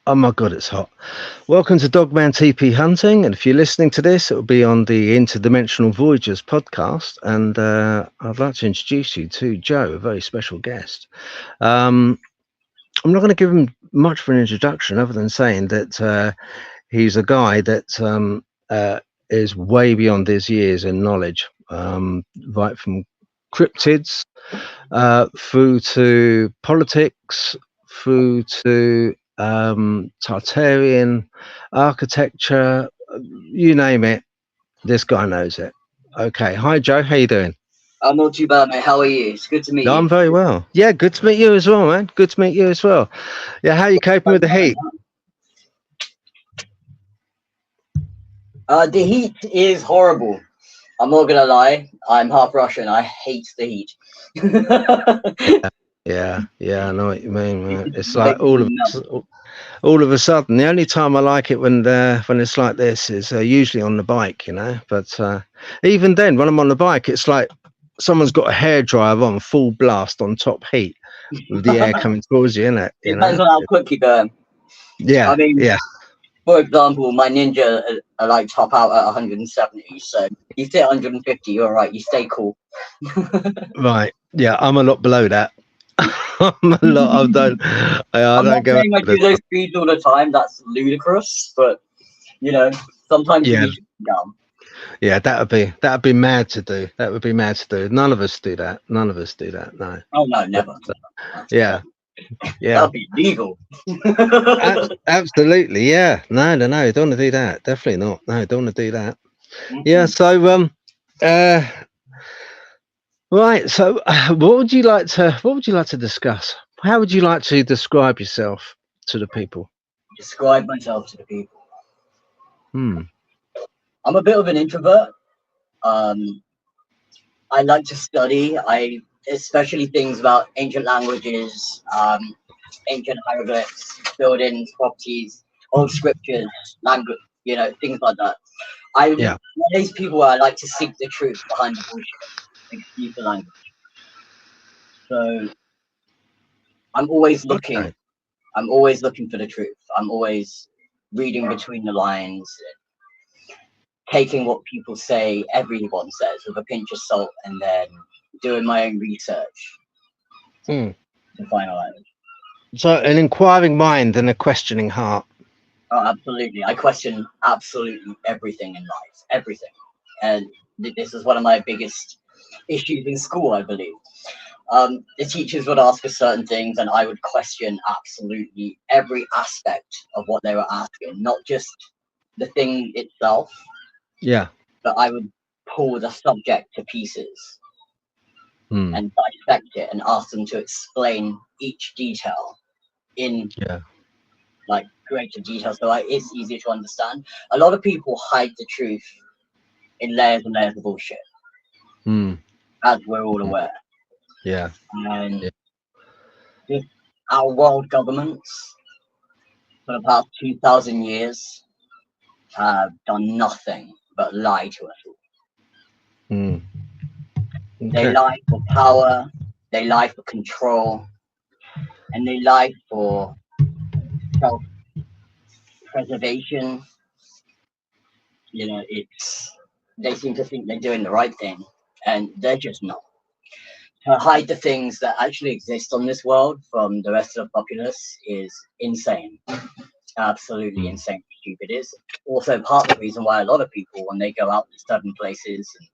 Oh my God, it's hot. Welcome to Dogman TP Hunting. And if you're listening to this, it will be on the Interdimensional Voyagers podcast. And I'd like to introduce you to Joe, a very special guest. I'm not going to give him much of an introduction other than saying that he's a guy that is way beyond his years in knowledge, right from cryptids through to politics, through to Tartarian architecture, you name it. This guy knows it. Okay, hi Joe, how you doing? I'm not too bad, mate. How are you? It's good to meet No, you. I'm very well. Yeah, good to meet you as well, man. Good to meet you as well. Yeah, how are you coping with the heat? The heat is horrible. I'm not gonna lie. I'm half Russian. I hate the heat. Yeah, I know what you mean, man. It It's like makes me melt. all of a sudden. The only time I like it when it's like this is usually on the bike, you know. But even then, when I'm on the bike, it's like someone's got a hairdryer on full blast on top heat with the air coming towards you, innit? You Depends know? on how quick you go. Yeah, I mean, yeah, for example, my Ninja are like top out at 170. So you stay at 150, you're alright. You stay cool. right. Yeah, I'm a lot below that. I'm a lot. I I'm don't not go saying I over do those speeds all the time. That's ludicrous. But you know, sometimes you Yeah, need to come down. yeah. That'd be mad to do. That would be mad to do. None of us do that. None of us do that. No. Oh no, But, never. yeah, yeah. That'd be illegal. Absolutely, yeah. No. Don't want to do that. Definitely not. No, don't want to do that. Yeah. Mm-mm. So, uh, right. So, what would you like to discuss? How would you like to describe yourself to the people? Describe myself to the people. Hmm. I'm a bit of an introvert. Um, I like to study. I especially things about ancient languages, ancient hieroglyphs, buildings, properties, old scriptures, language, things like that. I'm one Yeah. of these people where I like to seek the truth behind the bullshit. Excuse the language. So I'm always looking. Okay. I'm always looking for the truth. I'm always reading between the lines, taking what people say, everyone says, with a pinch of salt, and then doing my own research Hmm. to finalize. So, an inquiring mind and a questioning heart. Oh, absolutely. I question absolutely everything in life, everything. And this is one of my biggest issues in school, I believe. The teachers would ask us certain things, and I would question absolutely every aspect of what they were asking, not just the thing itself, Yeah. but I would pull the subject to pieces Hmm. and dissect it and ask them to explain each detail in Yeah. like greater detail so it's easier to understand. A lot of people hide the truth in layers and layers of bullshit, Hmm. as we're all Hmm. aware. Yeah. And Yeah. just our world governments for the past 2,000 years have done nothing but lie to us all. Hmm. They Okay. lie for power, they lie for control, and they lie for self preservation. It's they seem to think they're doing the right thing, and they're just not. To hide the things that actually exist on this world from the rest of the populace is insane. Absolutely Hmm. insane how stupid it is. Also part of the reason why a lot of people, when they go out to certain places and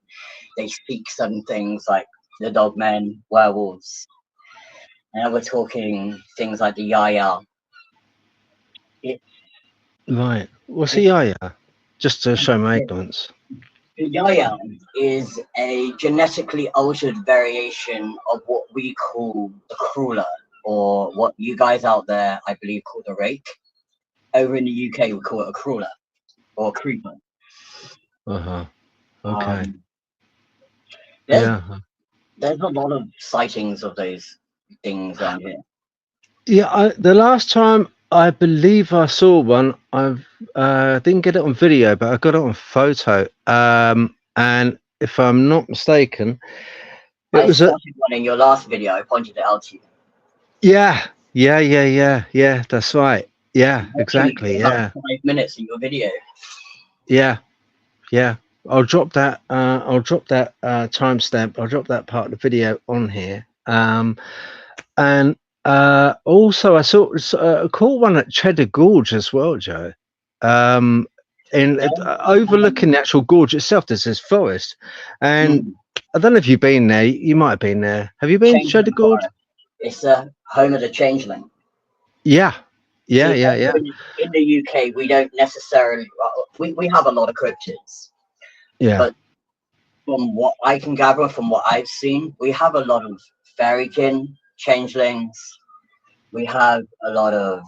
they speak certain things like the dogmen, werewolves, and we're talking things like the yaya. It, Right. What's a it, yaya? Just to show my ignorance. the yaya is a genetically altered variation of what we call the cruller, or what you guys out there, I believe, call the rake. Over in the UK, we call it a cruller or a creeper. Uh-huh. Okay. Um, there's Yeah. there's a lot of sightings of those things around here. Yeah. The last time I believe I saw one, I've didn't get it on video, but I got it on photo. And if I'm not mistaken, it I was a spotted one in your last video. I pointed it out to you. yeah. That's right. Yeah, Actually, exactly. about Yeah, 5 minutes in your video. yeah, yeah. I'll drop that. Timestamp. I'll drop that part of the video on here. And also, I saw caught one at Cheddar Gorge as well, Joe. Um, in overlooking the actual gorge itself, there's this forest, and Mm. I don't know if you've been there. You might have been there. Have you been to Cheddar Changeling Gorge? Forest. It's the home of the changeling. Yeah, yeah, See, yeah, yeah, in the UK, we don't necessarily. We have a lot of cryptids, yeah. but from what I can gather, from what I've seen, we have a lot of fairykin, changelings. We have a lot of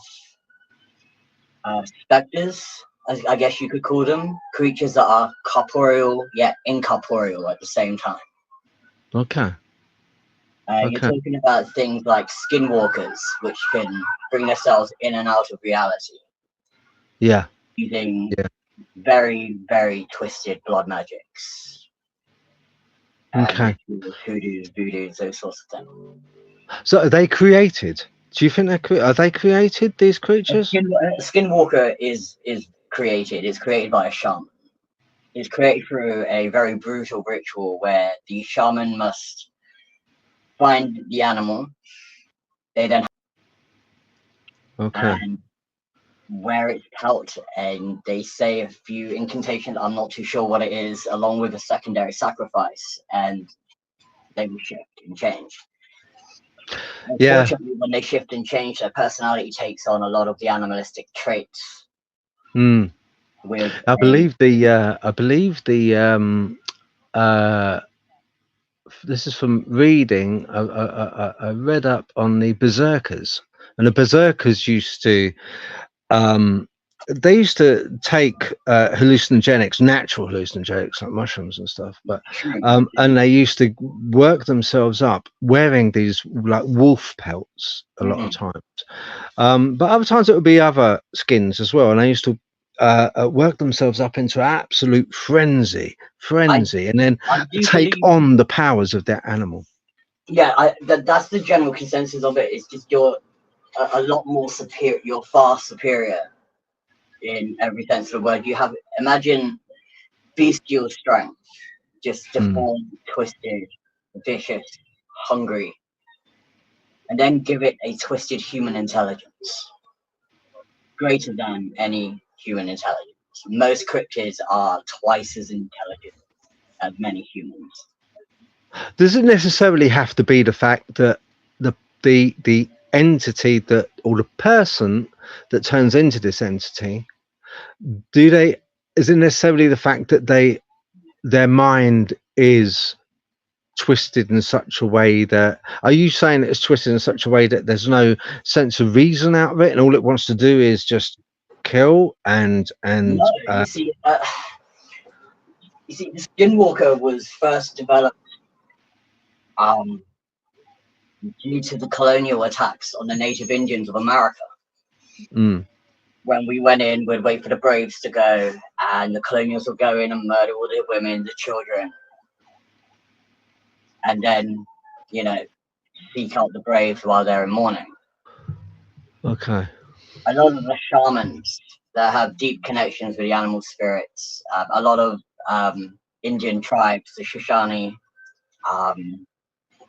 specters, as I guess you could call them, creatures that are corporeal yet incorporeal at the same time. Okay, You're okay. talking about things like skinwalkers, which can bring themselves in and out of reality Yeah, using yeah. very, very twisted blood magics and Okay. rituals, hoodoos, voodoos, those sorts of things. So are they created? Do you think are they created? These creatures? A skinwalker is created. It's created by a shaman. It's created through a very brutal ritual where the shaman must find the animal. They then Okay. and where it's held, and they say a few incantations. I'm not too sure what it is, along with a secondary sacrifice, and they will shift and change. Yeah. Unfortunately, when they shift and change, their personality takes on a lot of the animalistic traits. Mm. With I a believe the. Uh, this is from reading. I read up on the berserkers, and the berserkers used to. They used to take hallucinogenics, natural hallucinogenics like mushrooms and stuff, but shrooms. and they used to work themselves up wearing these like wolf pelts a lot of Mhm. times. But other times it would be other skins as well, and they used to work themselves up into absolute I frenzy, and then I do take believe, on the powers of that animal. yeah, that's the general consensus of it. It's just you're a lot more superior. You're far superior in every sense of the word. You have imagine bestial strength, just Mm. deformed, twisted, vicious, hungry, and then give it a twisted human intelligence, greater than any human intelligence. Most cryptids are twice as intelligent as many humans. Does it necessarily have to be the fact that the entity that or the person that turns into this entity, do they is it necessarily the fact that their mind is twisted in such a way that, are you saying it's twisted in such a way that there's no sense of reason out of it and all it wants to do is just kill No, and you see, the skinwalker was first developed um, due to the colonial attacks on the native Indians of America. mm, When we went in, we'd wait for the braves to go, and the colonials would go in and murder all the women, the children, and then, you know, seek out the braves while they're in mourning. okay, A lot of the shamans that have deep connections with the animal spirits, a lot of Indian tribes, the Shoshone, um,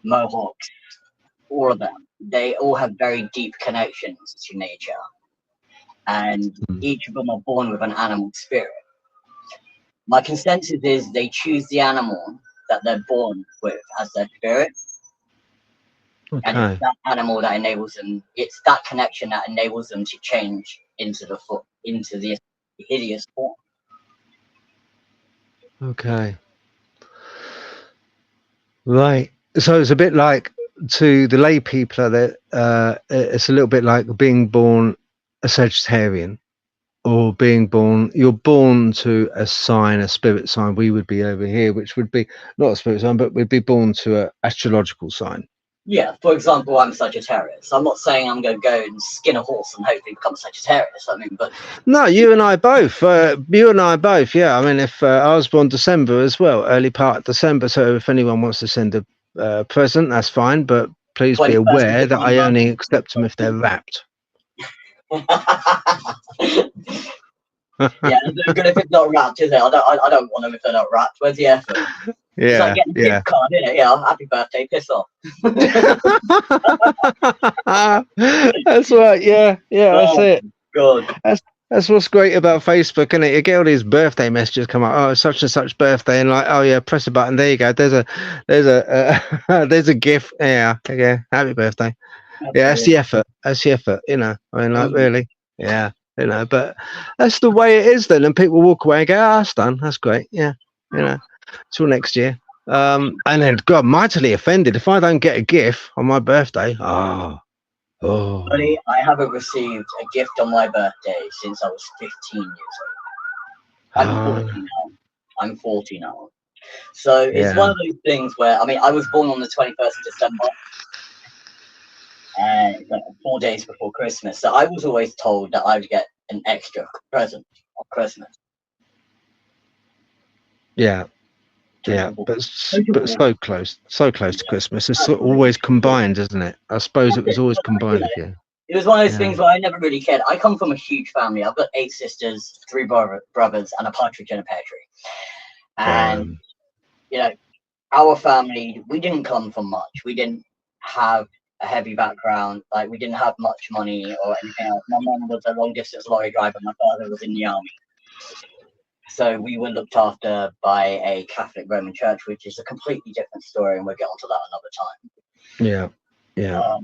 Mohawks, all of them, they all have very deep connections to nature, and mm, each of them are born with an animal spirit. My consensus is they choose the animal that they're born with as their spirit, and it's okay, that animal that enables them. It's that connection that enables them to change into the hideous form. okay, right. So it's a bit like, to the lay people that it's a little bit like being born a Sagittarian, or being born, you're born to a sign, a spirit sign. We would be over here, which would be not a spirit sign, but we'd be born to a astrological sign. Yeah, for example, I'm Sagittarius. I'm not saying I'm going to go and skin a horse and hopefully become Sagittarius. I mean, but No, you and I both. You and I both. Yeah, I mean, if I was born December as well, early part of December. So if anyone wants to send a present, that's fine. But please be 21st of aware that I December. only accept them if they're wrapped. Yeah, it's good if it's not wrapped, is it? I don't want them if they're not wrapped. Where's the effort? It's like Yeah, getting a yeah. gift card, isn't it? Yeah, happy birthday, piss off. That's right. Yeah, yeah. That's Oh, it. God. That's what's great about Facebook, isn't it? You get all these birthday messages come up. Oh, such and such birthday, and like, oh yeah, press a button. There you go. There's a gift. Yeah, yeah. Happy birthday. Yeah, that's the Absolutely. effort. That's the effort. I mean, like, Mm. really. Yeah. But that's the way it is then, and people walk away and go, "Ah, that's done. That's great." Yeah. Till next year. And then God, mightily offended if I don't get a gift on my birthday. Buddy, Oh. I haven't received a gift on my birthday since I was 15 years old. I'm 40 Oh. now. I'm 40 now. So it's Yeah. one of those things where, I mean, I was born on the 21st of December, and 4 days before Christmas. So I was always told that I would get an extra present on Christmas. Yeah. Yeah, Typical. but Typical. so close to Yeah, Christmas. It's absolutely. always combined, isn't it? I suppose it That's was it. always But, you combined know, with you. it was one of those Yeah. things where I never really cared. I come from a huge family. I've got 8 sisters, 3 brothers, and a partridge in a pear tree. And Um, you know, our family, we didn't come from much. We didn't have a heavy background. Like, we didn't have much money or anything else. My mum was a long distance lorry driver. My father was in the army. So we were looked after by a Catholic Roman Church, which is a completely different story, and we'll get onto that another time. yeah. Yeah.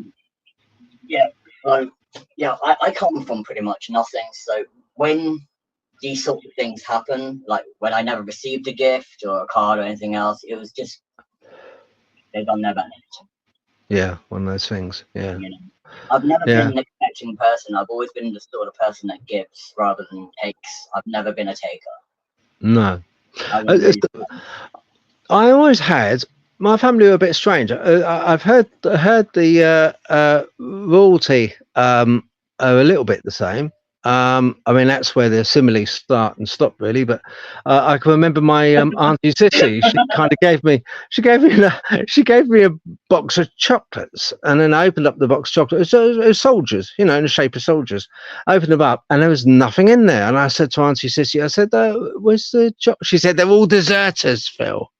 Yeah. So yeah, I come from pretty much nothing. So when these sorts of things happen, like when I never received a gift or a card or anything else, it was just they've done their best. Yeah. One of those things. Yeah. You know, I've never Yeah. been an accepting person. I've always been the sort of person that gives rather than takes. I've never been a taker. No. I was It's, always I always had. My family were a bit strange. I've heard the royalty are a little bit the same. I mean, that's where the similes start and stop, really. But I can remember my auntie Sissy. She gave me a box of chocolates, and then I opened up the box of chocolates. It was soldiers, in the shape of soldiers. I opened them up, and there was nothing in there. And I said to Auntie Sissy, I said, "Where's the chocolate?" She said, "They're all deserters, Phil."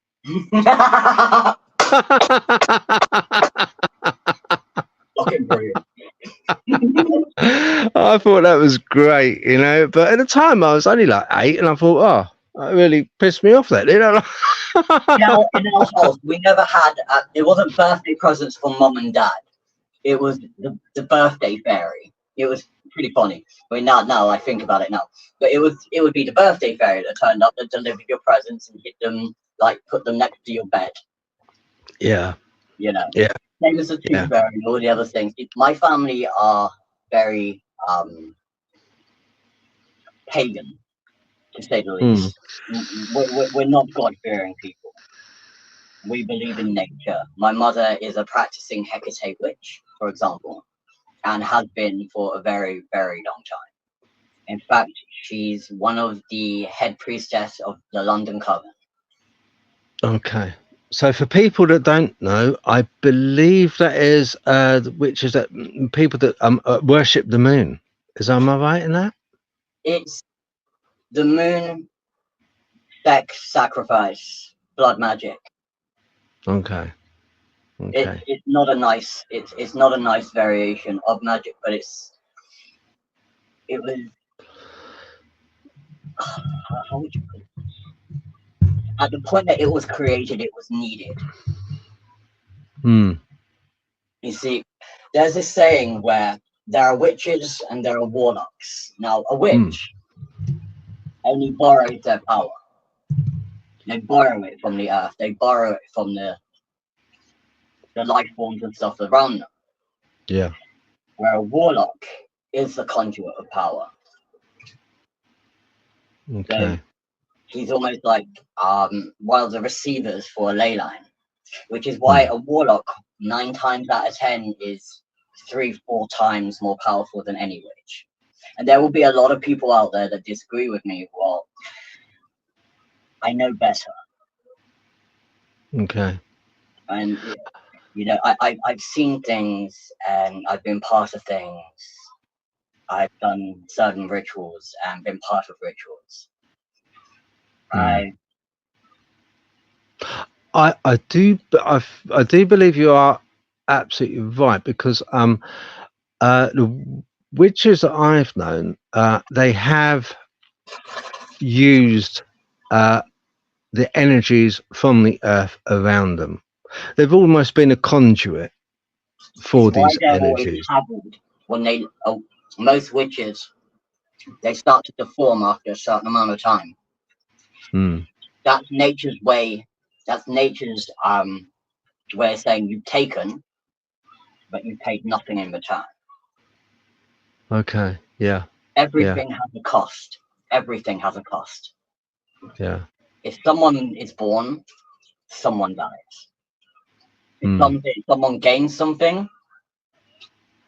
fucking brilliant. I thought that was great, but at the time I was only like 8, and I thought, oh, that really pissed me off. That, In our house, we never had. It wasn't birthday presents from mum and dad. It was the birthday fairy. It was pretty funny. I mean, now I think about it now, but it would be the birthday fairy that turned up, that delivered your presents and hid them, like put them next to your bed. Yeah, You know, yeah, same as the tooth yeah. fairy and all the other things. My family are very pagan, to say the Mm, least. We're not God fearing people. We believe in nature. My mother is a practicing Hecate witch, for example, and has been for a very, very long time. In fact, she's one of the head priestess of the London Coven. okay. So for people that don't know, I believe that is which is that people that worship the moon. Am I right in that? It's the moon, sex, sacrifice, blood magic. Okay. Okay. It's not a nice it's not a nice variation of magic, but it was how would you put it? At the point that it was created, it was needed. Hmm. You see, there's this saying where there are witches and there are warlocks. Now, a Hmm. witch only borrows their power. They borrow it from the earth. They borrow it from the life forms and stuff around them. Yeah. Where a warlock is the conduit of power. So Okay. he's almost like one of the receivers for a ley line, which is why Hmm. a warlock 9 times out of 10 is 3-4 times more powerful than any witch. And there will be a lot of people out there that disagree with me. Well, I know better, Okay. and I've seen things and I've been part of things. I've done certain rituals and been part of rituals. Mm. I do believe you are absolutely right, because the witches that I've known, they have used the energies from the earth around them. They've almost been a conduit It's for why these they're always energies. haggard when they. Most witches, they start to deform after a certain amount of time. Mm. That's nature's way. That's nature's way of saying you've taken, but you paid nothing in return. Okay. Yeah. Everything has a cost. Everything has a cost. Yeah. If someone is born, someone dies. If someone gains something,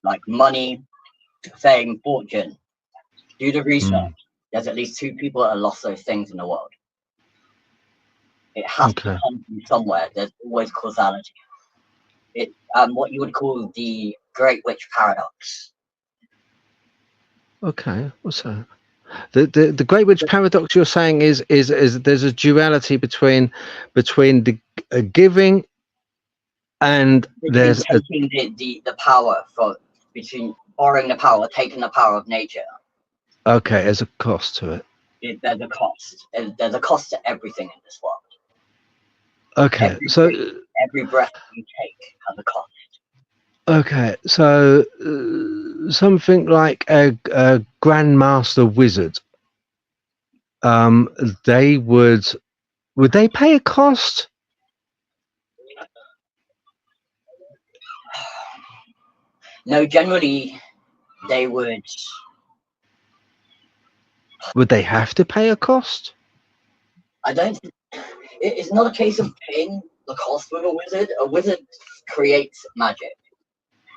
like money, fame, fortune, do the research. There's at least 2 people that have lost those things in the world. It has to come from somewhere. There's always causality. It's what you would call the Great Witch Paradox. Okay. What's that? The Great Witch Paradox, you're saying, is there's a duality between the giving and Between there's taking the power between borrowing the power, taking the power of nature. okay, there's a cost to it. There's a cost. There's a cost to everything in this world. Okay, Every breath you take has a cost. Okay, so something like a grandmaster wizard, they would they pay a cost? No, generally they would. Would they have to pay a cost? I don't. It's not a case of paying the cost with a wizard. A wizard creates magic.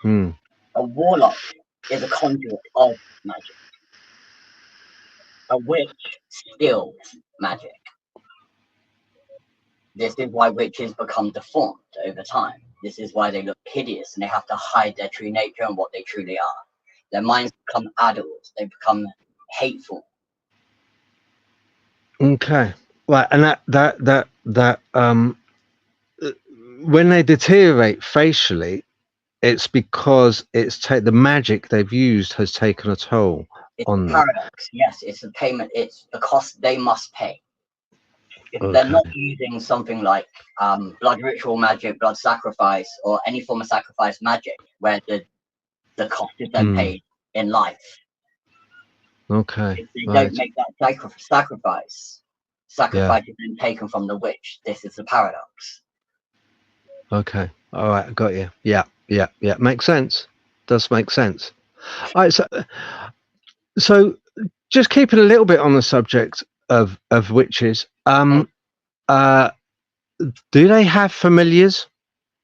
A warlock is a conduit of magic. A witch steals magic. This is why witches become deformed over time. This is why they look hideous and they have to hide their true nature and what they truly are. Their minds become adult. They become hateful. Okay, right, and that when they deteriorate facially, it's because the magic they've used has taken a toll on It's a them. paradox. Yes, it's a payment. It's the cost they must pay. If they're Okay. not using something like blood ritual magic, blood sacrifice, or any form of sacrifice magic, where the cost is then paid in life. Okay. If they don't make that sacrifice is then taken from the witch. This is the paradox. Okay. All right. Got you. Yeah. Makes sense. Does make sense. All right. So just keeping a little bit on the subject of witches. Do they have familiars?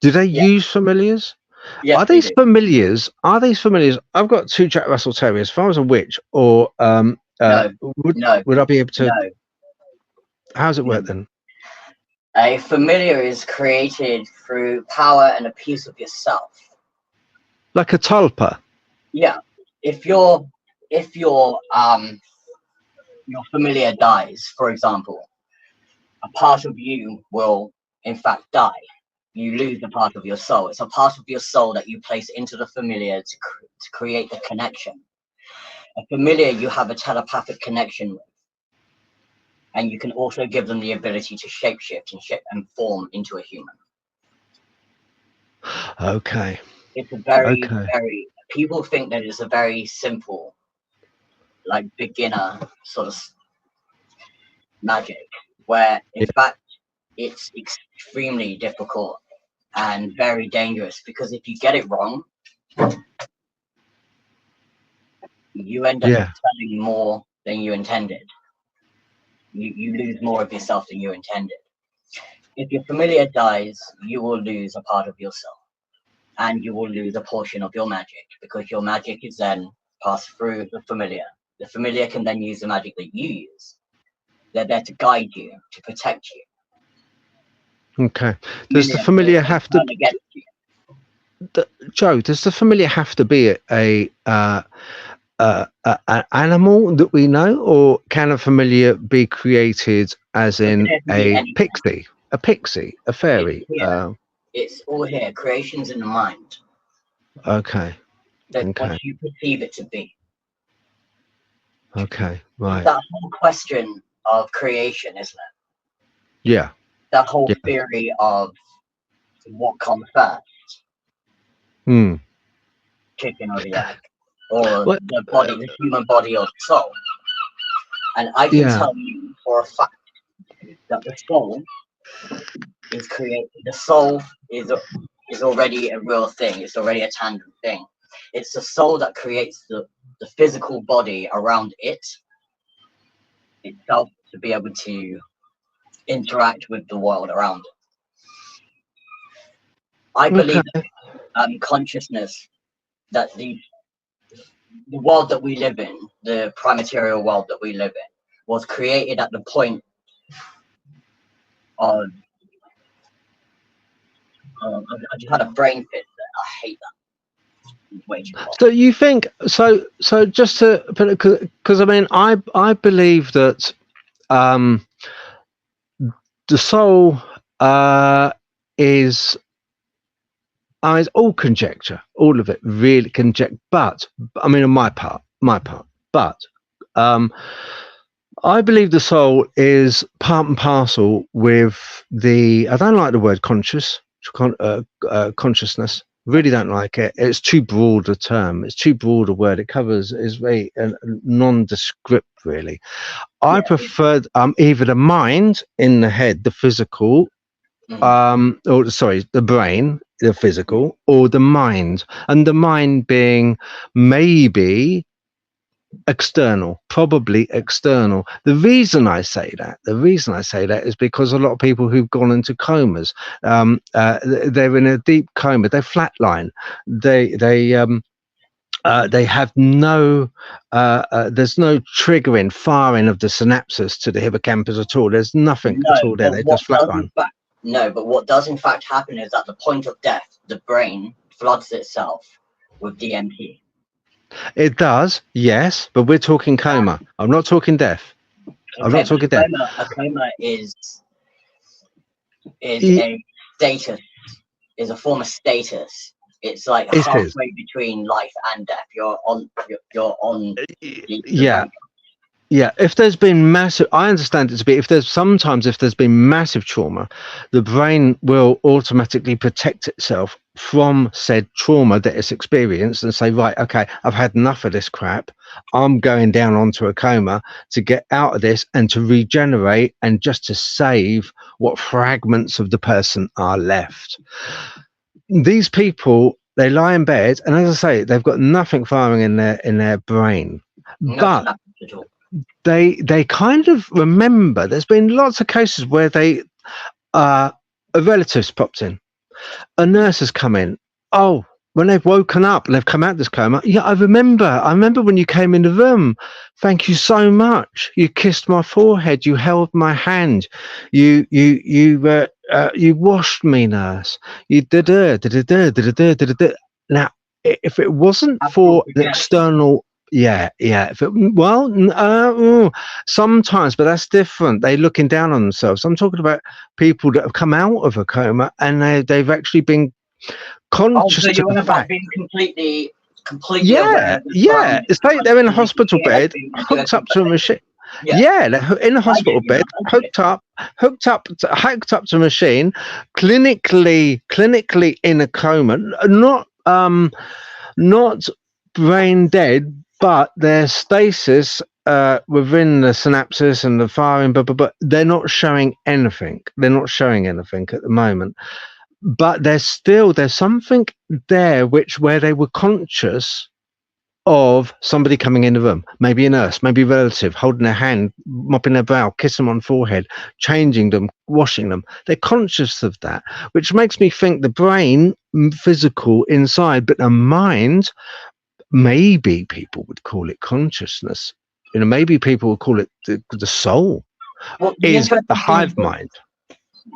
Do they use familiars? Yes, Are these familiars? I've got 2 Jack Russell Terriers. If I was a witch, or no. would I be able to? No. How does it work then? A familiar is created through power and a piece of yourself. Like a tulpa. Yeah. If your familiar dies, for example, a part of you will in fact die. You lose a part of your soul. It's a part of your soul that you place into the familiar to create the connection. A familiar you have a telepathic connection with. And you can also give them the ability to shapeshift and form into a human. Okay. It's a very people think that it's a very simple, like beginner sort of magic, where in fact it's extremely difficult and very dangerous, because if you get it wrong, you end up selling more than you intended. You lose more of yourself than you intended. If your familiar dies, you will lose a part of yourself, and you will lose a portion of your magic, because your magic is then passed through the familiar. The familiar can then use the magic that you use. They're there to guide you, to protect you. Okay. Does the familiar have to? Joe, does the familiar have to be a an animal that we know, or can a familiar be created as in It can be a anything. pixie, a fairy? It's here. It's all here. Creation's in the mind. Okay, That what okay, you perceive it to be. okay, It's right. that whole question of creation, isn't it? Yeah, That whole yeah. theory of what comes first, Hmm. chicken or the egg, or Well, the body, the human body or the soul. And I can yeah. tell you for a fact that the soul is created. The soul is already a real thing. It's already a tangible thing. It's the soul that creates the physical body around it itself to be able to interact with the world around it. I believe Okay. that consciousness, that the world that we live in, the primaterial world that we live in, was created at the point of. I just had a brain fit. I hate that. Way too long. So you think so? So just to put it, because I mean, I believe that um, the soul is. It's all conjecture, all of it, really conjecture. But I mean, on my part. But um, I believe the soul is part and parcel with the. I don't like the word consciousness. Really don't like it. It's too broad a term. It's too broad a word. It covers is very nondescript. Really, I Yeah. prefer either the mind in the head, the physical, Mm, or sorry, the brain, the physical, or the mind, and the mind being maybe external, probably external. The reason I say that is because a lot of people who've gone into comas, they're in a deep coma, they flatline, they have no there's no triggering firing of the synapses to the hippocampus at all. There's nothing no, at all there. but They what just does in flatline. fact no, but what does in fact happen is at the point of death, the brain floods itself with DMT. It does, yes, but we're talking coma. I'm not talking death. I'm Okay, not but talking death. a coma is It a status, is a form of status. It's like is. halfway between life and death. You're on the Yeah. brink. Yeah, if there's been massive, I understand it to be, if there's been massive trauma, the brain will automatically protect itself from said trauma that it's experienced and say, right, okay, I've had enough of this crap. I'm going down onto a coma to get out of this and to regenerate and just to save what fragments of the person are left. These people, they lie in bed, and as I say, they've got nothing firing in their brain. Nothing But happens at all. they kind of remember. There's been lots of cases where they a relative's popped in, a nurse has come in. Oh, when they've woken up and they've come out of this coma, yeah, I remember when you came in the room. Thank you so much. You kissed my forehead, you held my hand, you washed me, nurse. You did it. Now, if it wasn't Astral for the projection. external, yeah, if it, well, sometimes, but that's different. They're looking down on themselves. I'm talking about people that have come out of a coma and they've actually been Oh, conscious so to you're the on about fact. being completely aware Yeah, of the yeah. surroundings, It's like they're in a and you can hospital see bed, everything and do hooked everything up to a perfectly. machine. Yeah, Yeah, they're in a I get hospital you. bed, I get it. hooked up to a machine, clinically in a coma, not brain dead, but their stasis within the synapses and the firing, but they're not showing anything. They're not showing anything at the moment. But there's something there where they were conscious of somebody coming in the room, maybe a nurse, maybe a relative, holding their hand, mopping their brow, kissing them on the forehead, changing them, washing them. They're conscious of that, which makes me think the brain, physical inside, but the mind, maybe people would call it consciousness. Maybe people would call it the soul, Well, the is the interesting thing is hive mind,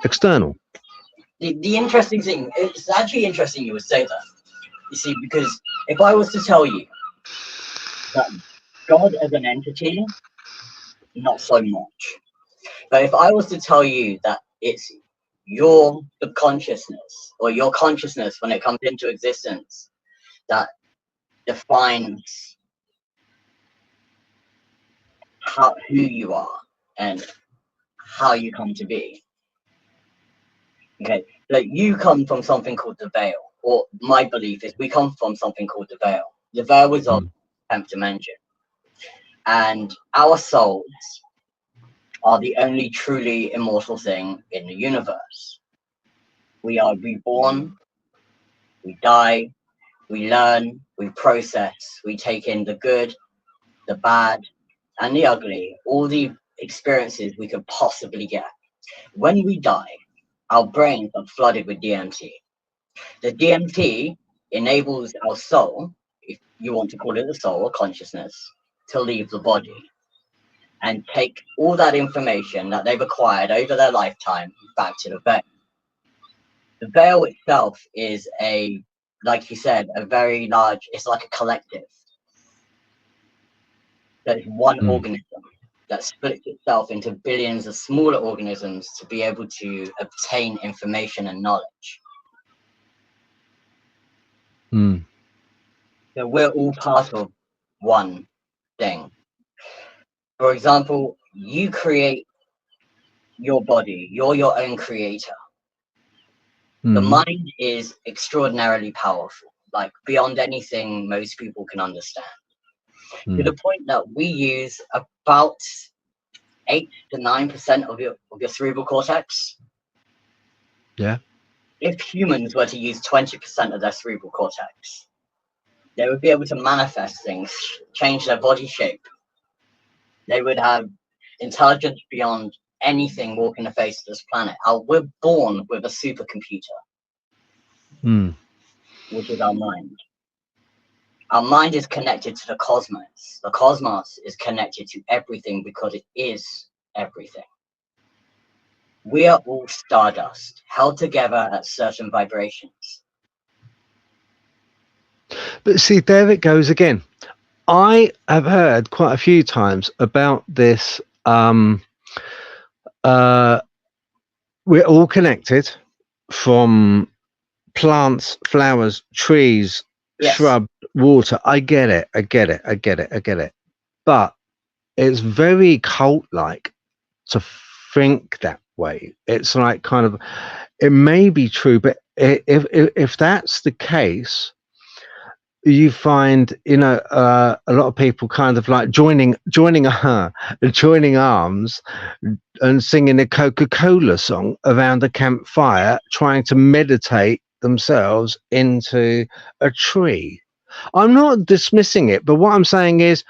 external. the interesting thing. It's actually interesting you would say that. You see, because if I was to tell you But God as an entity, not so much. But if I was to tell you that it's your subconsciousness or your consciousness when it comes into existence that defines who you are and how you come to be. Okay, like you come from something called the veil, or my belief is we come from something called the veil. The veil is of 10th dimension, and our souls are the only truly immortal thing in the universe. We are reborn, we die, we learn, we process, we take in the good, the bad, and the ugly, all the experiences we could possibly get. When we die, our brains are flooded with DMT. The DMT enables our soul, if you want to call it the soul or consciousness, to leave the body and take all that information that they've acquired over their lifetime back to the veil. The veil itself is like you said, a very large, it's like a collective. There's one organism that splits itself into billions of smaller organisms to be able to obtain information and knowledge. So we're all part of one thing. For example, you create your body, you're your own creator. The mind is extraordinarily powerful, like beyond anything most people can understand. To the point that we use about 8 to 9% of your cerebral cortex. Yeah. If humans were to use 20% of their cerebral cortex, they would be able to manifest things, change their body shape. They would have intelligence beyond anything walking the face of this planet. We're born with a supercomputer, which is our mind. Our mind is connected to the cosmos. The cosmos is connected to everything because it is everything. We are all stardust, held together at certain vibrations. But see, there it goes again. I have heard quite a few times about this. We're all connected from plants, flowers, trees, shrub, water. I get it. But it's very cult-like to think that way. It's like kind of, it may be true, but if that's the case, you find, a lot of people kind of like joining arms and singing a Coca-Cola song around a campfire, trying to meditate themselves into a tree. I'm not dismissing it, but what I'm saying is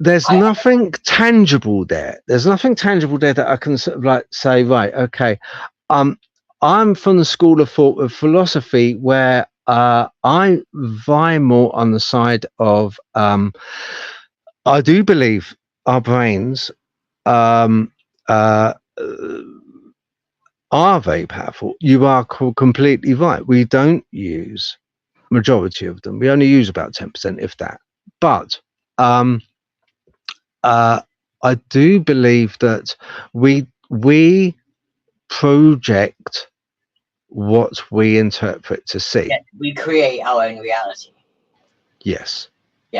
there's nothing tangible there. There's nothing tangible there that I can sort of like say, right, okay, I'm from the school of thought of philosophy where I vie more on the side of I do believe our brains are very powerful. You are completely right. We don't use majority of them. We only use about 10%, if that. But I do believe that we project what we interpret to see. Yes, we create our own reality. Yes.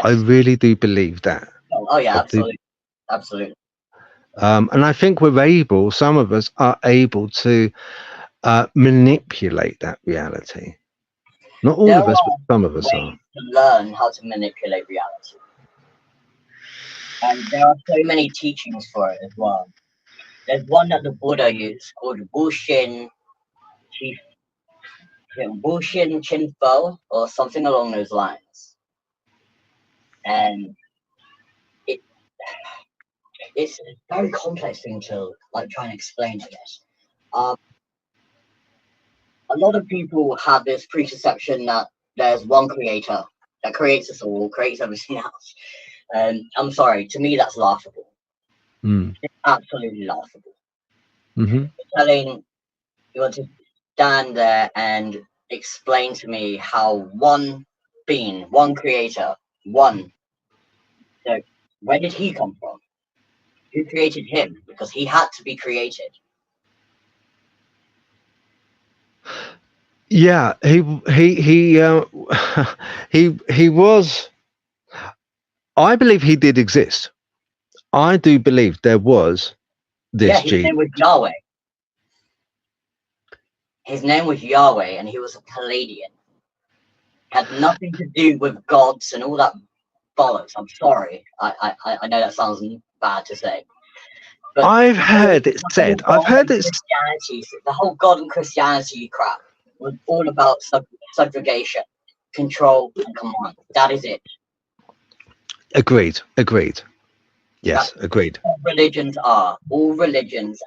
I really do believe that. Oh yeah, absolutely. And I think some of us are able to manipulate that reality. Not all of us, but some of us are. To learn how to manipulate reality. And there are so many teachings for it as well. There's one that the Buddha used called Bushin Chinfo or something along those lines. And it's a very complex thing to like try and explain, I guess. A lot of people have this preconception that there's one creator that creates us all, creates everything else. I'm sorry, to me that's laughable. It's absolutely laughable. You want to stand there and explain to me how one being, one creator, One, so where did he come from? Who created him? Because he had to be created. Yeah, he was. I believe he did exist. I do believe there was this His gene. name was Yahweh. His name was Yahweh, and he was a Palladian. Had nothing to do with gods and all that bollocks. I'm sorry. I know that sounds bad to say, but I've heard it said. I've heard it's Christianity. The whole God and Christianity crap was all about subjugation, control, and command. That is it. agreed. Yes, agreed. All religions are. All religions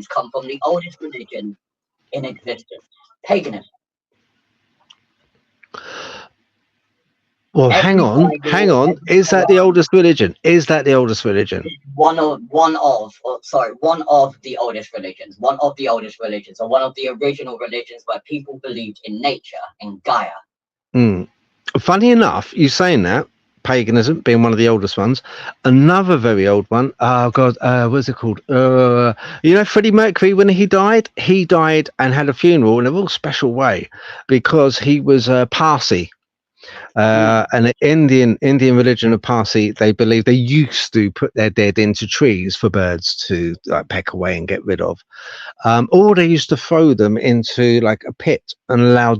come from the oldest religion in existence, paganism. Well, hang on. Is that the oldest religion? One of the oldest religions. One of the oldest religions, or one of the original religions where people believed in nature and Gaia. Funny enough, you saying that, paganism being one of the oldest ones. Another very old one. Oh God, what's it called? Freddie Mercury, when he died and had a funeral in a real special way because he was Parsi. An Indian religion of Parsi, they believe they used to put their dead into trees for birds to peck away and get rid of, or they used to throw them into like a pit and allow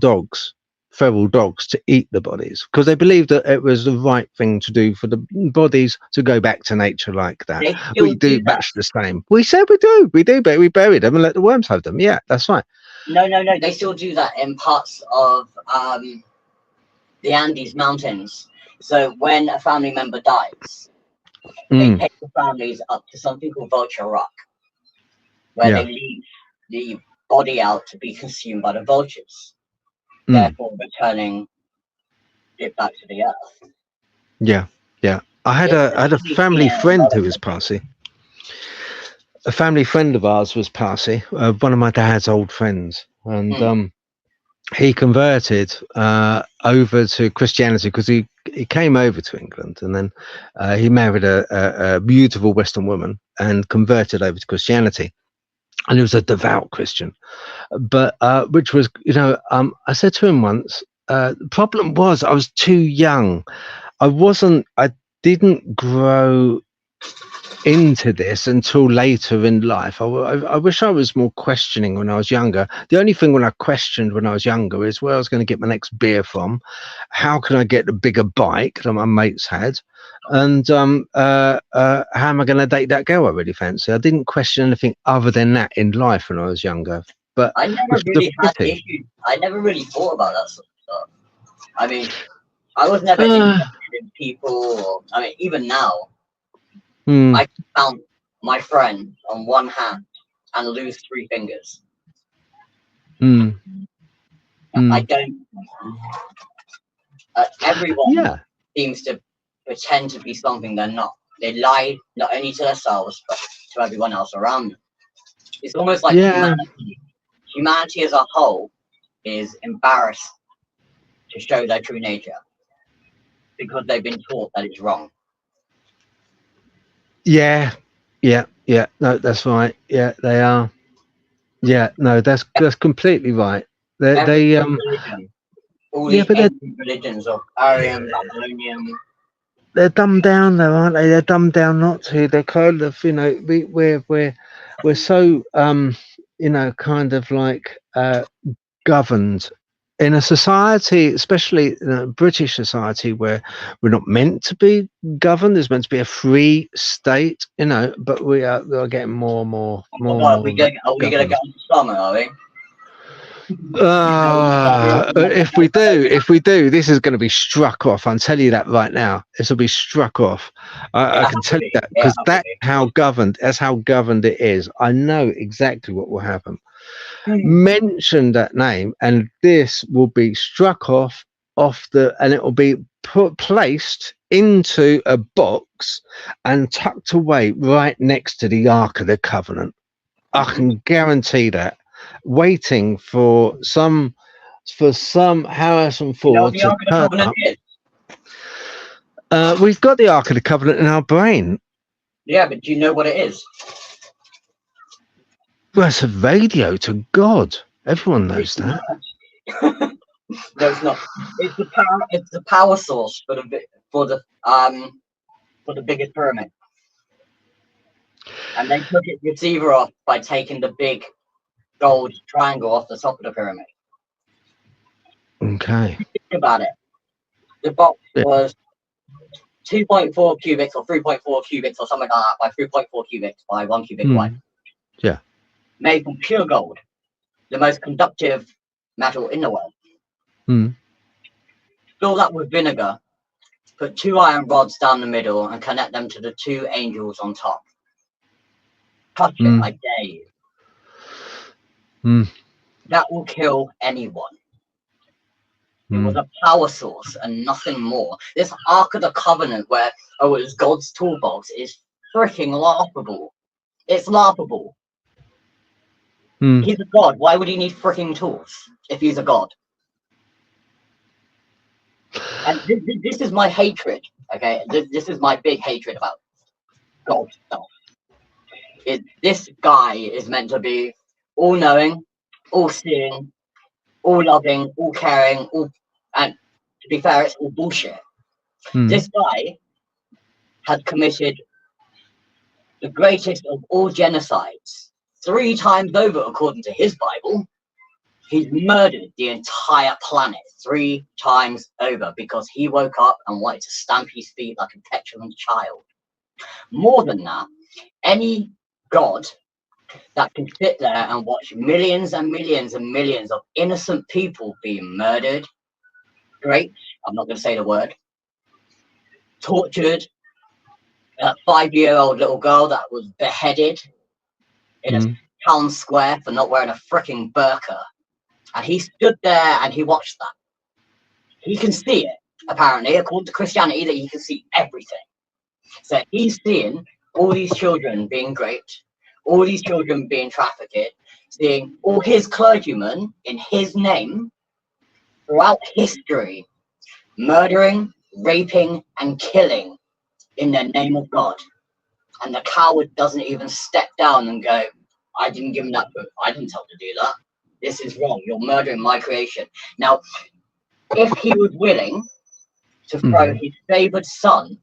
feral dogs to eat the bodies because they believed that it was the right thing to do for the bodies to go back to nature like that. We do much the same. We said we do, but we bury them and let the worms have them. Yeah, that's right. No, they still do that in parts of the Andes Mountains. So when a family member dies, they take the families up to something called Vulture Rock, where they leave the body out to be consumed by the vultures, therefore returning it back to the earth. Yeah. I had a family friend who was Parsi. A family friend of ours was Parsi, one of my dad's old friends, and he converted over to Christianity because he came over to England, and then he married a beautiful Western woman and converted over to Christianity, and he was a devout Christian. But which was, I said to him once, the problem was I was too young. I didn't grow into this until later in life. I wish I was more questioning when I was younger. The only thing when I questioned when I was younger is where I was going to get my next beer from, how can I get a bigger bike that my mates had, and how am I going to date that girl I really fancy. I didn't question anything other than that in life when I was younger. But I never really had issues. I never really thought about that sort of stuff. I mean, I was never interested in people. Even now, I count my friend on one hand and lose 3 fingers. I don't. Everyone seems to pretend to be something they're not. They lie not only to themselves but to everyone else around them. It's almost like humanity. Humanity as a whole is embarrassed to show their true nature because they've been taught that it's wrong. Yeah. No, that's right. Yeah, they are. Yeah, no, that's completely right. Religion, all the ancient religions of Aryan, Babylonian. They're dumbed down, though, aren't they? They're dumbed down not to. They're kind of, we're so, kind of like governed in a society, especially in a British society, where we're not meant to be governed. There's meant to be a free state, but we are getting more and more. Are we going to go into summer? Are we? If we do, this is going to be struck off. I'll tell you that right now. This will be struck off. I can tell you that because that's how governed it is. I know exactly what will happen. Mention that name and this will be struck off and it will be placed into a box and tucked away right next to the Ark of the Covenant. I can guarantee that, waiting for some Harrison Ford to turn up. We've got the Ark of the Covenant in our brain. Yeah, but do you know what it is? Well, it's a radio to God. Everyone knows that. No, it's not. It's the power. It's the power source for the biggest pyramid. And they took its receiver off by taking the big gold triangle off the top of the pyramid. Okay. Think about it. The box was 2.4 cubics or 3.4 cubics or something like that by 3.4 cubics by 1 cubic wide. Yeah. Made from pure gold, the most conductive metal in the world. Fill that with vinegar, put 2 iron rods down the middle and connect them to the 2 angels on top. Touch it, I dare you. That will kill anyone. It was a power source and nothing more. This Ark of the Covenant, where it was God's toolbox, is freaking laughable. It's laughable. He's a god. Why would he need freaking tools if he's a god? And this is my hatred. Okay, this is my big hatred about God stuff. This guy is meant to be all-knowing, all-seeing, all-loving, all-caring, and to be fair, it's all bullshit. This guy has committed the greatest of all genocides 3 times over, according to his Bible. He's murdered the entire planet 3 times over because he woke up and wanted to stamp his feet like a petulant child. More than that, any god that can sit there and watch millions and millions and millions of innocent people being murdered, raped, I'm not going to say the word, tortured, a 5-year-old little girl that was beheaded in a town square for not wearing a freaking burqa. And he stood there and he watched that. He can see it, apparently, according to Christianity, that he can see everything. So he's seeing all these children being raped, all these children being trafficked, seeing all his clergymen in his name throughout history murdering, raping, and killing in the name of God. And the coward doesn't even step down and go, I didn't give him that book. I didn't tell him to do that. This is wrong. You're murdering my creation. Now, if he was willing to throw his favored son,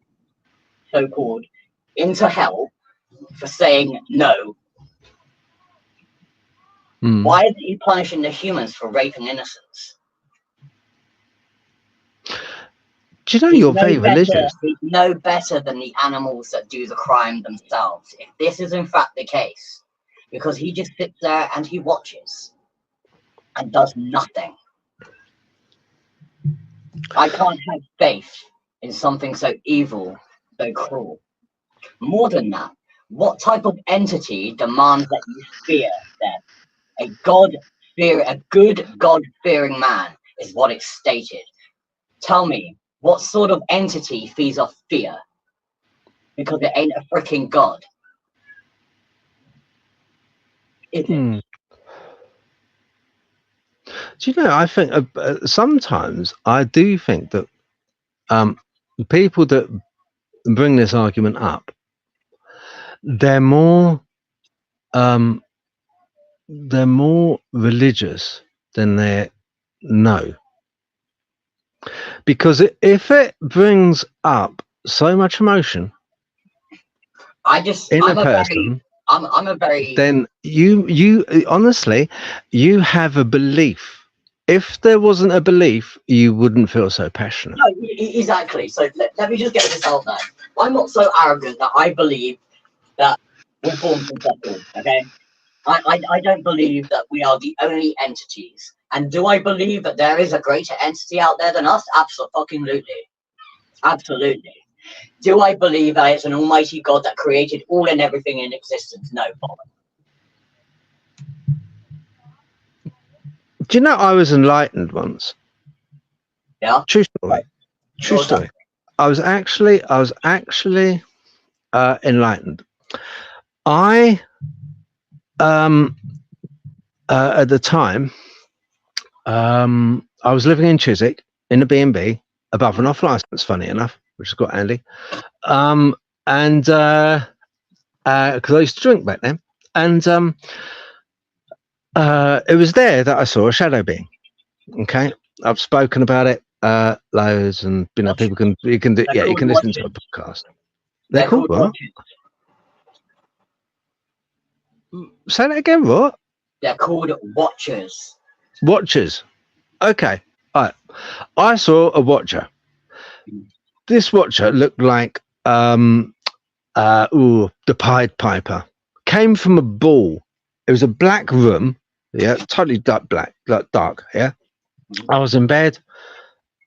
so-called, into hell for saying no, why isn't he punishing the humans for raping innocents? Do you know you're very religious? He's no better than the animals that do the crime themselves. If this is in fact the case, because he just sits there and he watches and does nothing. I can't have faith in something so evil, so cruel. More than that, what type of entity demands that you fear them? A good God-fearing man is what it's stated. Tell me, what sort of entity feeds off fear? Because it ain't a freaking god. Is it? Do you know, I think sometimes I do think that people that bring this argument up, they're more religious than they know. Because if it brings up so much emotion I'm a very then you honestly, you have a belief. If there wasn't a belief, you wouldn't feel so passionate. No, exactly. So let me just get this out there. I'm not so arrogant that I believe that we're born from God. Okay, I don't believe that we are the only entities. And do I believe that there is a greater entity out there than us? Absolutely. Absolutely. Do I believe that it's an almighty God that created all and everything in existence? No, Bob. Do you know I was enlightened once? Yeah. True story. True story. I was actually enlightened. I at the time I was living in Chiswick in a B&B above and off license, funny enough. which is quite handy. And because I used to drink back then, and it was there that I saw a shadow being. Okay, I've spoken about it loads, and people can you can listen to a podcast. They're called what? Watchers. Say that again. What? They're called watchers. Watchers. Okay. All right. I saw a watcher. This watcher looked like the Pied Piper. Came from a ball. It was a black room. Yeah, totally dark. Yeah. I was in bed.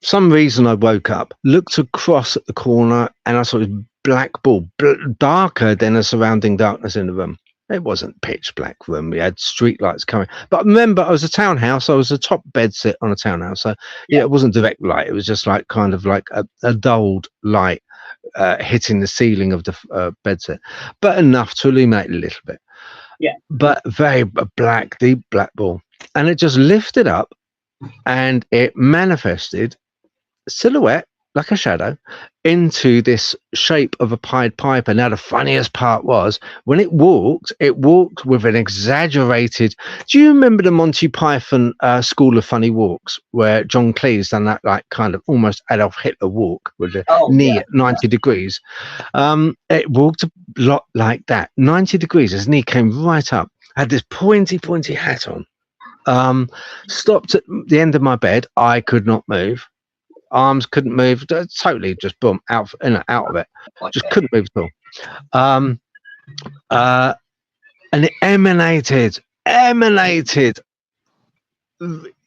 Some reason I woke up, looked across at the corner, and I saw this black ball, darker than the surrounding darkness in the room. It wasn't pitch black room. We had street lights coming. But remember, I was a townhouse. I was a top bed sit on a townhouse. So yeah, it wasn't direct light. It was just like kind of like a dulled light hitting the ceiling of the bed sit, but enough to illuminate a little bit. Yeah. But very black, deep black ball. And it just lifted up and it manifested silhouette like a shadow into this shape of a Pied Piper. Now the funniest part was when it walked with an exaggerated. Do you remember the Monty Python School of Funny Walks where John Cleese done that like kind of almost Adolf Hitler walk with the knee at 90 degrees? It walked a lot like that, 90 degrees. His knee came right up, had this pointy hat on. Stopped at the end of my bed. I could not move. Arms couldn't move, totally just boom out of it. Just couldn't move at all. And it emanated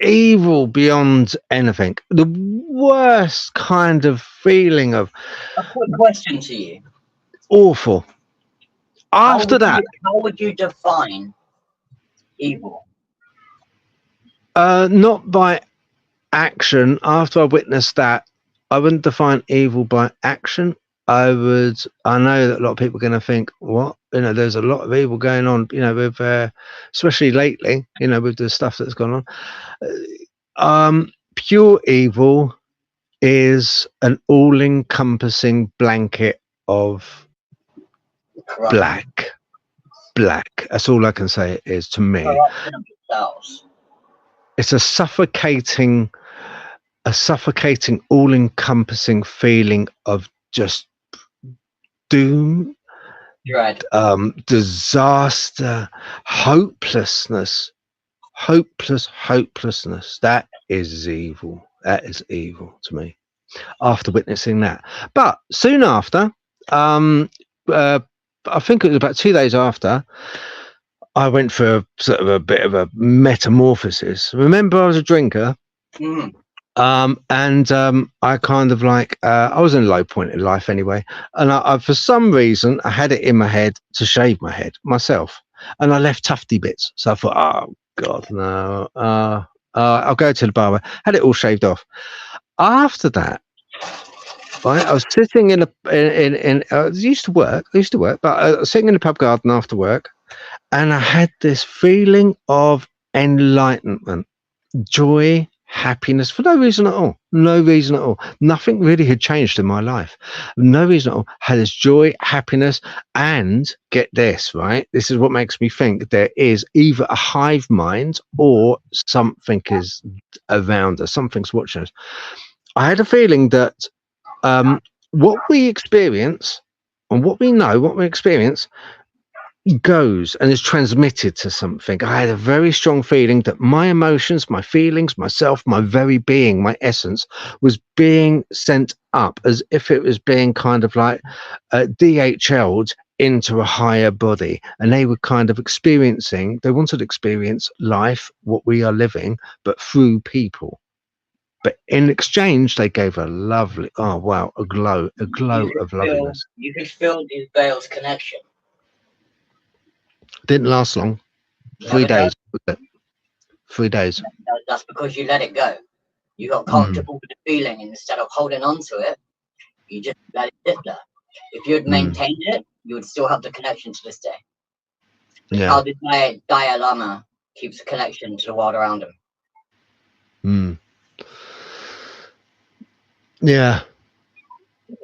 evil beyond anything. The worst kind of feeling of. A quick question to you. Awful. After that, how would you define evil? Not by action. After I witnessed that, I wouldn't define evil by action. I know that a lot of people are going to think, what? There's a lot of evil going on, with especially lately, with the stuff that's gone on. Pure evil is an all-encompassing blanket of black. That's all I can say it is to me. It's a suffocating, all-encompassing feeling of just doom, dread, disaster, hopelessness. That is evil. That is evil to me. After witnessing that, but soon after, I think it was about 2 days after, I went for sort of a bit of a metamorphosis. Remember, I was a drinker. Mm. And I kind of like I was in a low point in life anyway, and I for some reason I had it in my head to shave my head myself, and I left tufty bits. So I thought, oh God, no, I'll go to the barber. Had it all shaved off. After that, right, I was sitting in I used to work, but I was sitting in the pub garden after work, and I had this feeling of enlightenment, joy, happiness for no reason at all. Nothing really had changed in my life. No reason at all. Had this joy, happiness, and get this, right? This is what makes me think there is either a hive mind or something is around us, something's watching us. I had a feeling that what we experience and what we know, what we experience, goes and is transmitted to something. I had a very strong feeling that my emotions, my feelings, myself, my very being, my essence was being sent up as if it was being kind of like DHL'd into a higher body, and they were kind of they wanted to experience life, what we are living, but through people. But in exchange, they gave a lovely, a glow of loveliness. You could feel these veils connection. Didn't last long. 3 days. 3 days. That's because you let it go. You got comfortable with the feeling, and instead of holding on to it, you just let it sit there. If you had maintained it, you would still have the connection to this day. Yeah. How the Dalai Lama keeps a connection to the world around him. Yeah.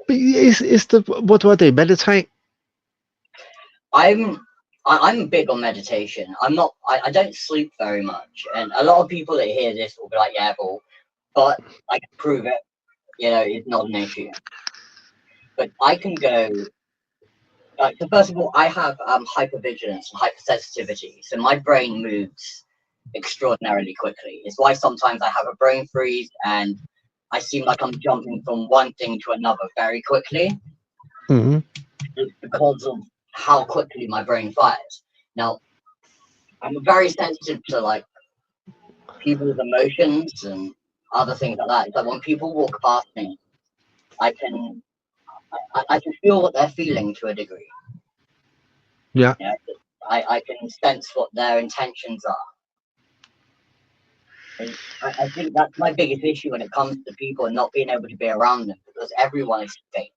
But it's the what do I do? Meditate? I'm big on meditation. I don't sleep very much, and a lot of people that hear this will be like, yeah, but I can prove it. You know, it's not an issue. But I can go. So first of all, I have hypervigilance and hypersensitivity, so my brain moves extraordinarily quickly. It's why sometimes I have a brain freeze and I seem like I'm jumping from one thing to another very quickly. Mm-hmm. It's because of how quickly my brain fires. Now, I'm very sensitive to like people's emotions and other things like that. It's like when people walk past me, I can I can feel what they're feeling to a degree. Yeah. You know, I can sense what their intentions are. And I think that's my biggest issue when it comes to people and not being able to be around them because everyone is fake.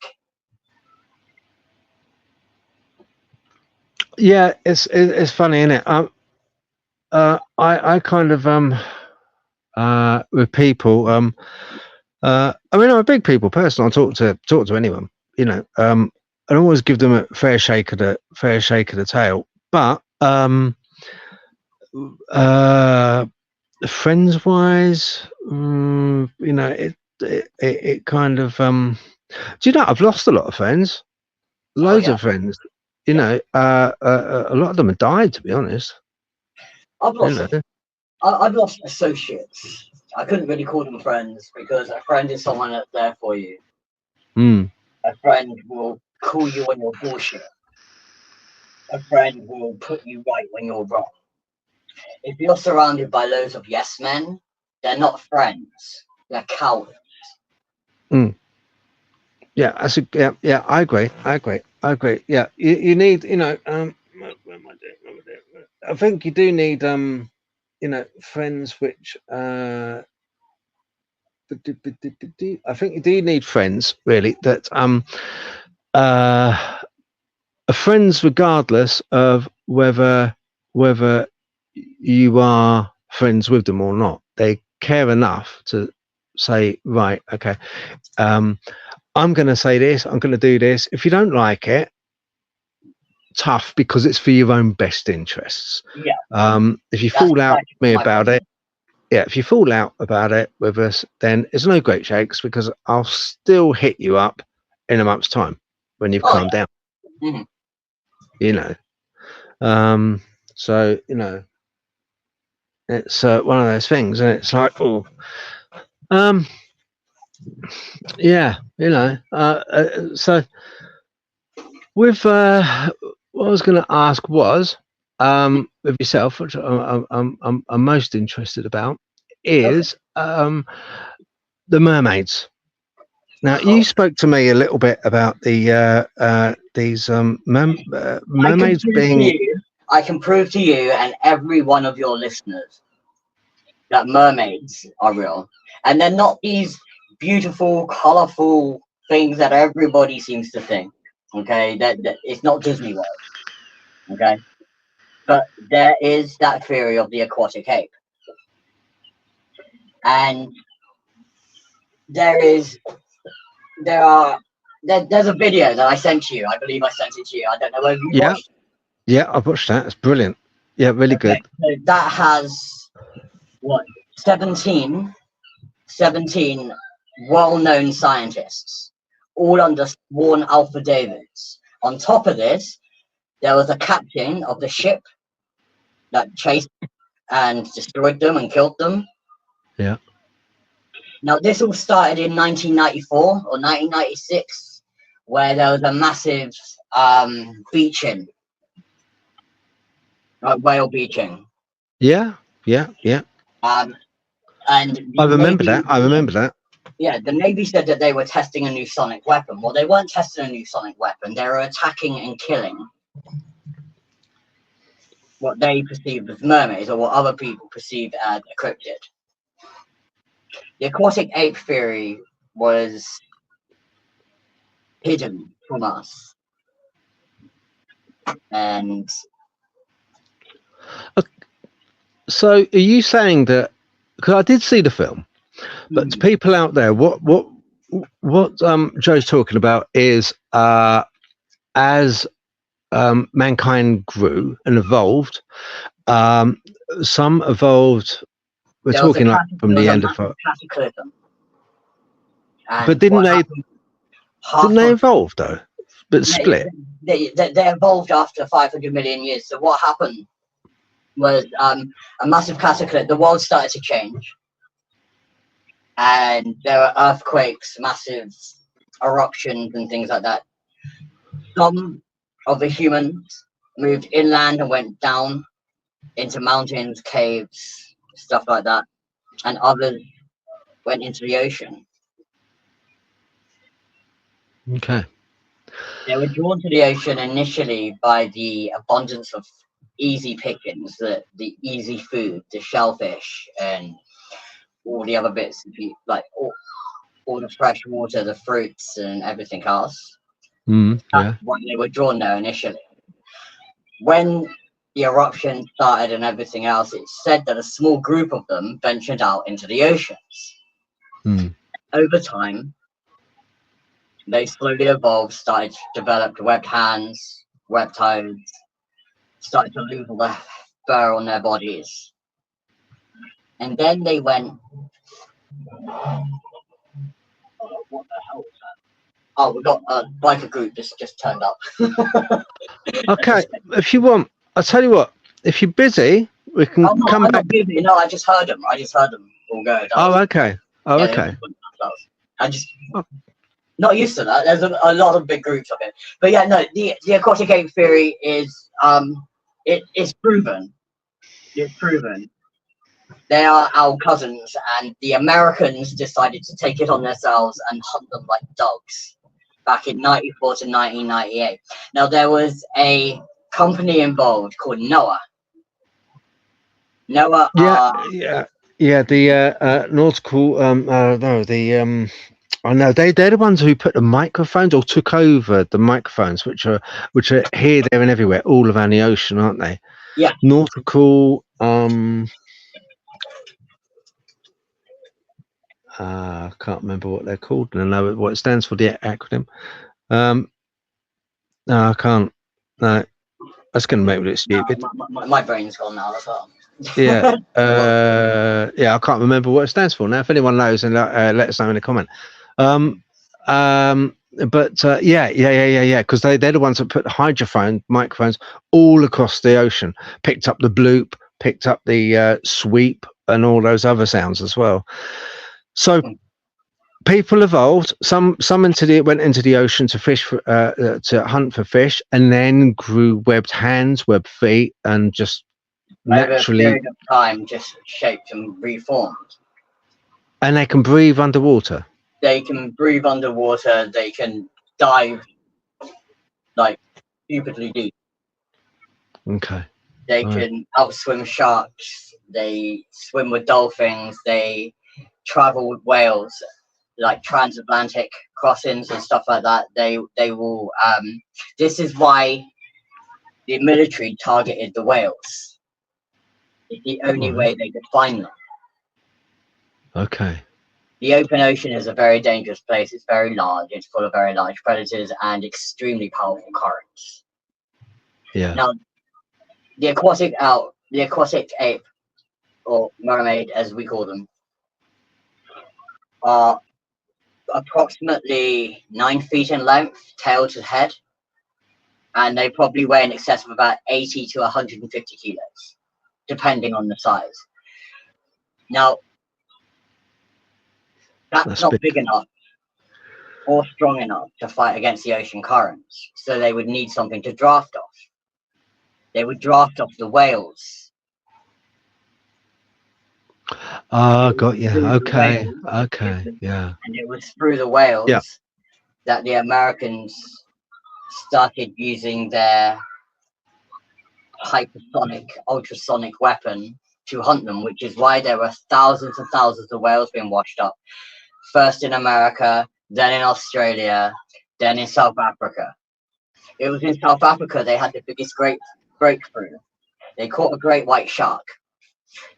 Yeah, it's funny, isn't it? I kind of with people I mean, I'm a big people person. I'll talk to anyone, you know. I always give them a fair shake of the tail, but friends wise, you know, it kind of do you know, I've lost a lot of friends, Oh loads yeah, of friends, you yeah. know. A lot of them have died, to be honest, I've you lost know. I've lost associates. I couldn't really call them friends because a friend is someone that's there for you. Mm. A friend will call you when you're bullshit. A friend will put you right when you're wrong. If you're surrounded by loads of yes men, they're not friends. They're cowards. Mm. Yeah, yeah. I agree. Yeah, you need, you know, what am I doing? What am I doing? I think you do need, you know, friends which, I think you do need friends really that, are friends regardless of whether you are friends with them or not. They care enough to say, right, okay, I'm going to say this, I'm going to do this. If you don't like it, tough, because it's for your own best interests. Yeah, If you that's fall out exactly with me my about problem. it, yeah, if you fall out about it with us, then it's no great shakes, because I'll still hit you up in a month's time when you've Oh calmed yeah. down, Mhm. you know. So, you know, it's one of those things, and it's like, oh, um, yeah, you know. So with what I was going to ask was, with yourself, which I'm most interested about, Okay. is the mermaids. Now, you Oh, spoke to me a little bit about these I can mermaids prove to being. you, I can prove to you and every one of your listeners that mermaids are real. And they're not these beautiful, colorful things that everybody seems to think. Okay, that it's not Disney World. Okay, but there is that theory of the aquatic ape, and there is there are there's a video that I sent to you. I believe I sent it to you. I don't know whether you Yeah, watched. yeah, I've watched that. It's brilliant. Yeah, really Okay, good. so that has what 17 well-known scientists, all under sworn affidavits. On top of this, there was a captain of the ship that chased and destroyed them and killed them. Yeah. Now, this all started in 1994 or 1996, where there was a massive beaching, whale beaching. Yeah, yeah. Um, and I the remember that. Navy, I remember that. yeah, the Navy said that they were testing a new sonic weapon. Well, they weren't testing a new sonic weapon. They were attacking and killing what they perceived as mermaids or what other people perceived as a cryptid. The aquatic ape theory was hidden from us. And So, are you saying that? Because I did see the film, but to people out there, what? what Joe's talking about is as mankind grew and evolved, um, some evolved. We're There was talking like from there was a Neanderthal, massive cataclysm, but and what happened? didn't Half they of evolve though? But they, split. they evolved after 500 million years. So what happened was a massive cataclysm. The world started to change, and there were earthquakes, massive eruptions, and things like that. Some of the humans moved inland and went down into mountains, caves, stuff like that, and others went into the ocean. Okay. They were drawn to the ocean initially by the abundance of easy pickings, the easy food, the shellfish, and all the other bits, like all the fresh water, the fruits, and everything else. That's Yeah. why they were drawn there initially. When the eruption started and everything else, it's said that a small group of them ventured out into the oceans. Over time, they slowly evolved, started to develop webbed hands, webbed toes, started to lose all the fur on their bodies. And then they went, oh, what the hell was that? Oh, we got a biker group just turned up. Okay. If you want, I'll tell you what. If you're busy, we can come I'm back. not busy. No, I just heard them. All go. Oh, okay. Oh, Yeah, okay. I just not used to that. There's a lot of big groups of it. But yeah, no, the aquatic ape theory is it's proven. It's proven. They are our cousins, and the Americans decided to take it on themselves and hunt them like dogs back in 94 to 1998. Now, there was a company involved called Noah. Noah, Yeah. The nautical. No, the. I know they're the ones who put the microphones or took over the microphones, which are here, there, and everywhere, all around the ocean, aren't they? yeah, Nautical. I can't remember what they're called, and I know what it stands for. The acronym. No, I can't. No, that's going to make me look stupid. my brain's gone now. That's all. Yeah. Yeah, I can't remember what it stands for now. If anyone knows, and let us know in the comment. But yeah, because they're the ones that put hydrophone microphones all across the ocean, picked up the bloop, picked up the sweep, and all those other sounds as well. So people evolved. Some went into the ocean to fish for, to hunt for fish, and then grew webbed hands, webbed feet, and just naturally. Over a period of time, just shaped and reformed. And they can breathe underwater. They can breathe underwater. They can dive like stupidly deep. Okay. They can outswim sharks. They swim with dolphins. They travel with whales, like transatlantic crossings and stuff like that. They will. This is why the military targeted the whales. It's the only way they could find them. Okay. The open ocean is a very dangerous place. It's very large. It's full of very large predators and extremely powerful currents. Yeah. Now, the aquatic ape, or mermaid as we call them, are approximately 9 feet in length, tail to head, and they probably weigh in excess of about 80 to 150 kilos, depending on the size. Now, that's not big enough or strong enough to fight against the ocean currents, so they would need something to draft off. They would draft off the whales. Got you. Okay. Yeah. And it was through the whales that the Americans started using their hypersonic, ultrasonic weapon to hunt them, which is why there were thousands and thousands of whales being washed up. First in America, then in Australia, then in South Africa. It was in South Africa they had the biggest breakthrough. They caught a great white shark.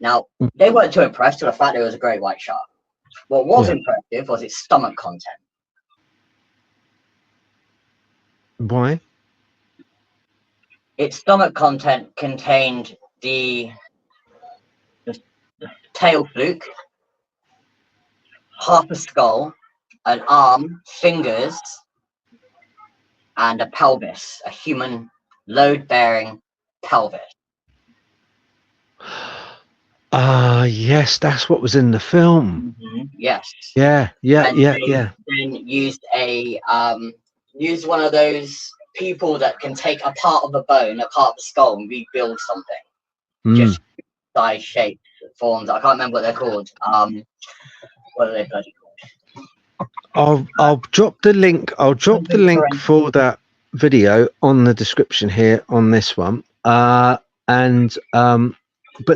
Now, they weren't too impressed with the fact it was a great white shark. What was impressive was its stomach content. Why? Its stomach content contained the tail fluke, half a skull, an arm, fingers, and a pelvis, a human load-bearing pelvis. Ah, yes, that's what was in the film. Yes. Yeah. And they then used used one of those people that can take a part of a bone, a part of the skull, and rebuild something. Just size, shapes, forms. I can't remember what they're called. What are they bloody called? I'll drop the link. I'll drop the link for that video on the description here on this one. But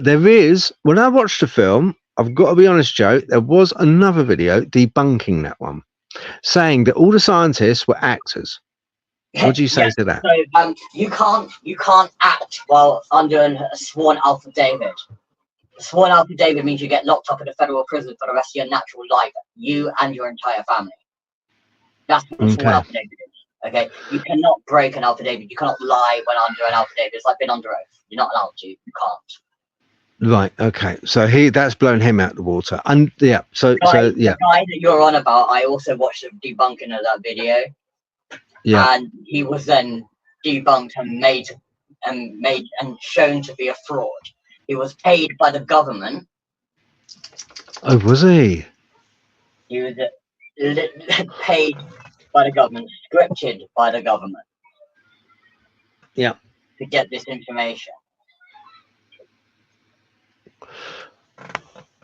there is, when I watched the film, I've got to be honest, Joe, there was another video debunking that one, saying that all the scientists were actors. What do you say to that? So you can't act while under a sworn affidavit. A sworn affidavit means you get locked up in a federal prison for the rest of your natural life, you and your entire family. That's what a sworn affidavit is. Okay, you cannot break an affidavit. You cannot lie when under an affidavit. It's like being under oath. You're not allowed to. You can't. Right. Okay. So that's blown him out the water. And yeah. The guy that you're on about, I also watched the debunking of that video. Yeah. And he was then debunked and made and shown to be a fraud. He was paid by the government. Oh, was he? He was paid by the government, scripted by the government. Yeah. To get this information.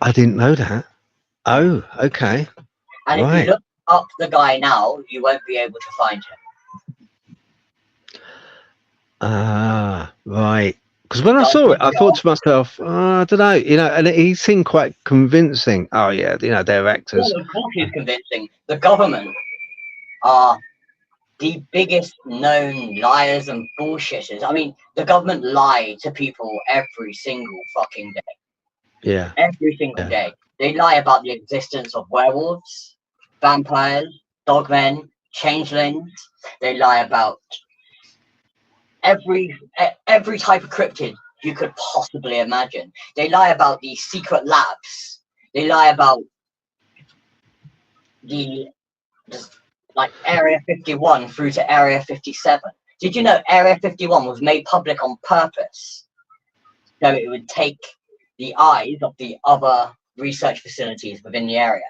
I didn't know that. Oh, okay. And if you look up the guy now, you won't be able to find him. Ah, right. Because when I saw it, I thought to myself, I don't know, and he seemed quite convincing. Oh, yeah, they're actors. Well, of course he's convincing. The government are the biggest known liars and bullshitters. I mean, the government lie to people every single fucking day. Yeah. Every single day. They lie about the existence of werewolves, vampires, dogmen, changelings. They lie about every type of cryptid you could possibly imagine. They lie about the secret labs. They lie about like Area 51 through to Area 57. Did you know Area 51 was made public on purpose? So it would take the eyes of the other research facilities within the area.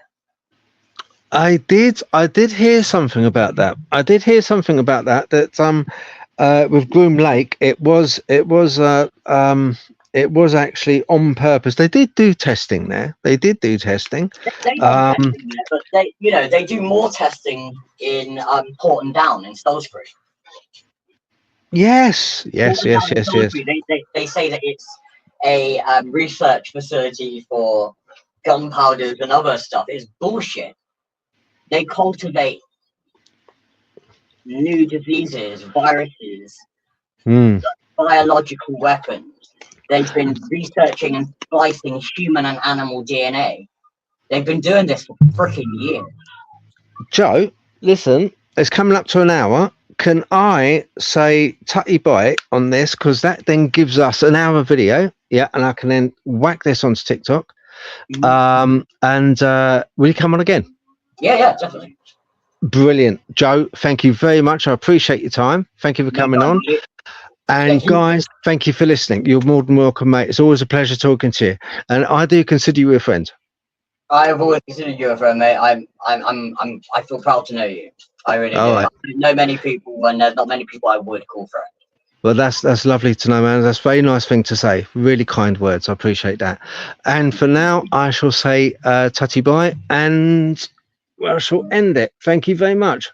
I did hear something about that. That with Groom Lake, it was actually on purpose. They did do testing there. They did do testing. They testing there, but they do more testing in Porton Down in Salisbury. Yes. They say that it's a research facility for gunpowders and other stuff. It's bullshit. They cultivate new diseases, viruses, biological weapons. They've been researching and splicing human and animal DNA. They've been doing this for freaking years. Joe, listen, it's coming up to an hour. Can I say tutty bye on this? Because that then gives us an hour video. Yeah, and I can then whack this onto TikTok. And will you come on again? Yeah, definitely. Brilliant. Joe, thank you very much. I appreciate your time. Thank you for coming on. And guys, thank you for listening. You're more than welcome, mate. It's always a pleasure talking to you. And I do consider you a friend. I've always considered you a friend, mate. I feel proud to know you. I really do. Right. I don't know many people, and there's not many people I would call friends. Well, that's lovely to know, man. That's a very nice thing to say. Really kind words. I appreciate that. And for now, I shall say tutty bye, and I shall end it. Thank you very much.